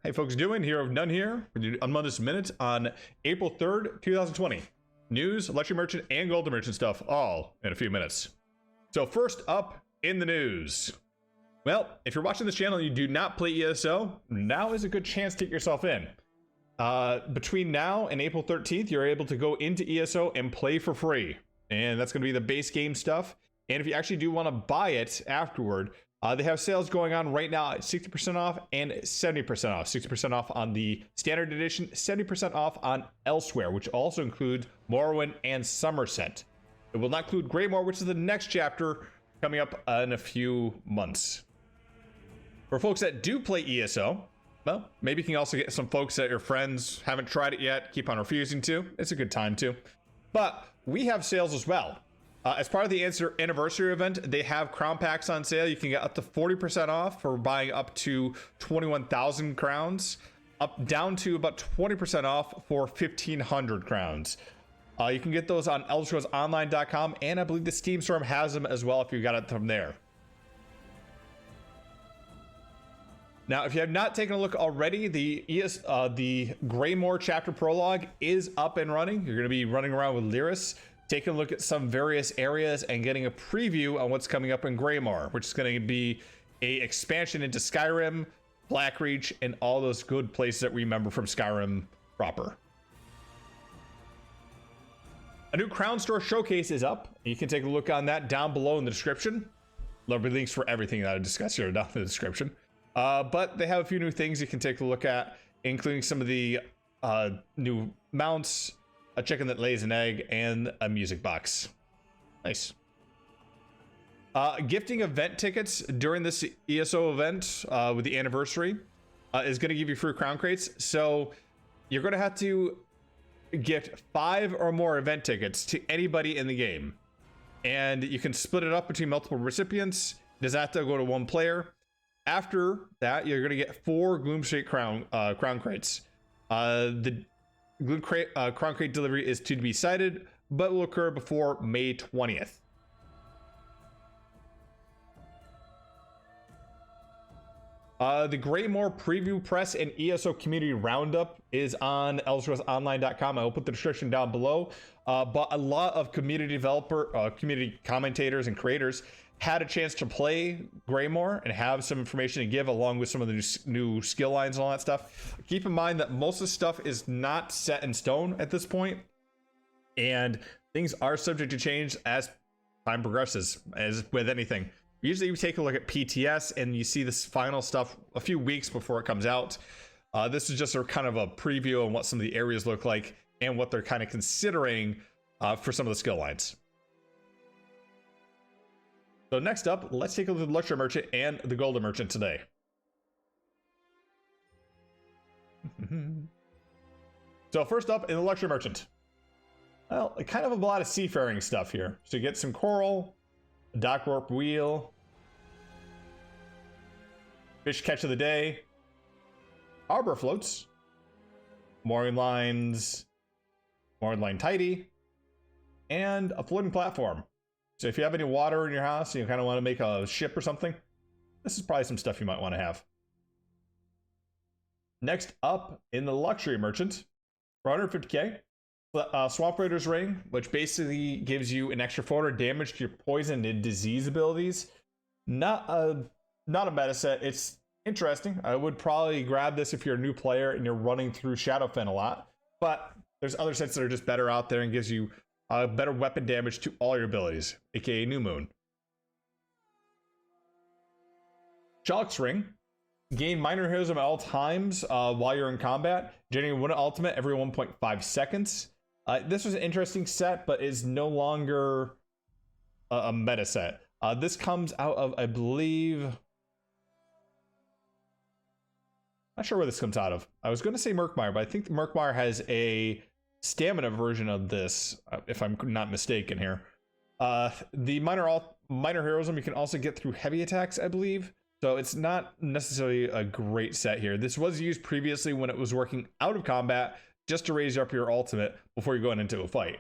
Hey folks, doing Hero of None here with your Unmundus Minute on April 3rd, 2020. News, Leeching Merchant, and Golden Merchant stuff, all in a few minutes. So first up in the news. Well, if you're watching this channel and you do not play ESO, now is a good chance to get yourself in. Between now and April 13th, you're able to go into ESO and play for free. And that's going to be the base game stuff. And if you actually do want to buy it afterward, they have sales going on right now at 60% off and 70% off. 60% off on the standard edition, 70% off on elsewhere, which also includes Morrowind and Somerset. It will not include Greymore, which is the next chapter coming up in a few months. For folks that do play ESO, well, maybe you can also get some folks that your friends haven't tried it yet, keep on refusing to. It's a good time to. But we have sales as well. As part of the anniversary event, they have crown packs on sale. You can get up to 40% off for buying up to 21,000 crowns, down to about 20% off for 1,500 crowns. You can get those on elderscrollsonline.com, and I believe the Steam Storm has them as well if you got it from there. Now, if you have not taken a look already, the Greymore chapter prologue is up and running. You're going to be running around with Lyris, taking a look at some various areas and getting a preview on what's coming up in Greymore, which is going to be a expansion into Skyrim, Blackreach, and all those good places that we remember from Skyrim proper. A new Crown Store showcase is up. You can take a look on that down below in the description. There'll be links for everything that I discuss here down in the description. But they have a few new things you can take a look at, including some of the new mounts, a chicken that lays an egg, and a music box. Nice. Gifting event tickets during this ESO event with the anniversary is going to give you free crown crates. So you're going to have to gift 5 or more event tickets to anybody in the game. And you can split it up between multiple recipients. It does not have to go to one player. After that, you're going to get 4 Gloomshade crown crates. The crown crate delivery is to be cited, but will occur before May 20th. The Greymore preview press and ESO community roundup is on elderscrollsonline.com. I will put the description down below. But a lot of community community commentators and creators had a chance to play Greymore and have some information to give along with some of the new skill lines and all that stuff. Keep in mind that most of the stuff is not set in stone at this point, and things are subject to change as time progresses, as with anything. Usually you take a look at PTS and you see this final stuff a few weeks before it comes out. This is just a kind of a preview on what some of the areas look like and what they're kind of considering for some of the skill lines. So next up, let's take a look at the Luxury Merchant and the Golden Merchant today. So first up in the Luxury Merchant. Well, kind of a lot of seafaring stuff here. So you get some coral, a dock warp wheel, fish catch of the day, harbor floats, mooring lines, mooring line tidy, and a floating platform. So if you have any water in your house and you kind of want to make a ship or something, this is probably some stuff you might want to have. Next up in the Luxury Merchant, for 150k, Swamp Raider's Ring, which basically gives you an extra 400 damage to your poison and disease abilities. Not a meta set. It's interesting. I would probably grab this if you're a new player and you're running through Shadowfen a lot. But there's other sets that are just better out there and gives you better weapon damage to all your abilities, aka New Moon. Chalk's Ring. Gain minor heroism at all times while you're in combat, generating 1 ultimate every 1.5 seconds. This was an interesting set, but is no longer a meta set. This comes out of, I believe... Not sure where this comes out of. I was going to say Murkmire, but I think Murkmire has a stamina version of this, if I'm not mistaken here. The minor heroism you can also get through heavy attacks, I believe. So it's not necessarily a great set here. This was used previously when it was working out of combat, just to raise up your ultimate before you're going into a fight.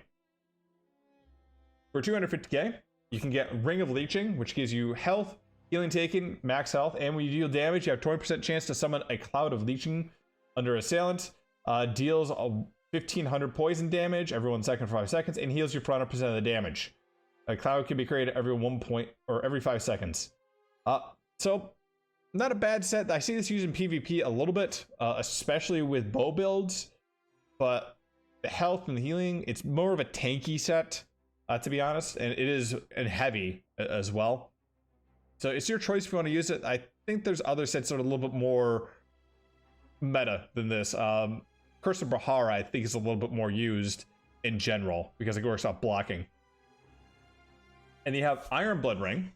For 250k, you can get Ring of Leeching, which gives you health, Healing taken, max health, and when you deal damage, you have 20% chance to summon a cloud of leeching under assailant. Deals 1,500 poison damage every 1 second for 5 seconds, and heals you for 100% of the damage. A cloud can be created every 1 point or every 5 seconds. So not a bad set. I see this used in PvP a little bit, especially with bow builds, but the health and the healing, it's more of a tanky set, to be honest, and it is heavy as well. So it's your choice if you want to use it. I think there's other sets that are a little bit more meta than this. Curse of Brahara, I think, is a little bit more used in general because it works off blocking. And you have Iron Blood Ring.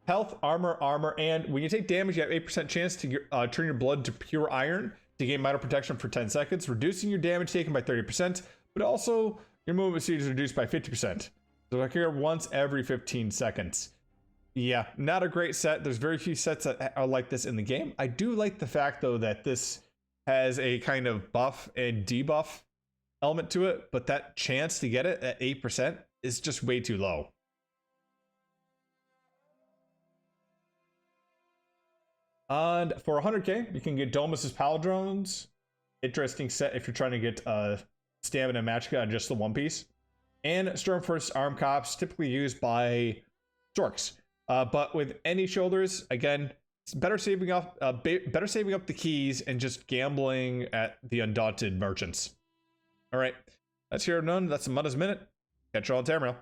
Health, armor, and when you take damage, you have 8% chance to turn your blood to pure iron to gain minor protection for 10 seconds, reducing your damage taken by 30%, but also your movement speed is reduced by 50%. So I care once every 15 seconds. Yeah, not a great set. There's very few sets that are like this in the game. I do like the fact, though, that this has a kind of buff and debuff element to it, but that chance to get it at 8% is just way too low. And for 100k, you can get Domus's Paladrones. Interesting set if you're trying to get stamina and magicka on just the one piece. And Stormfurst's Arm Cops, typically used by Storks. But with any shoulders, again, it's better saving up the keys and just gambling at the Undaunted Merchants. All right, that's Hero of None. That's the Mundus Minute. Catch you all on Tamriel.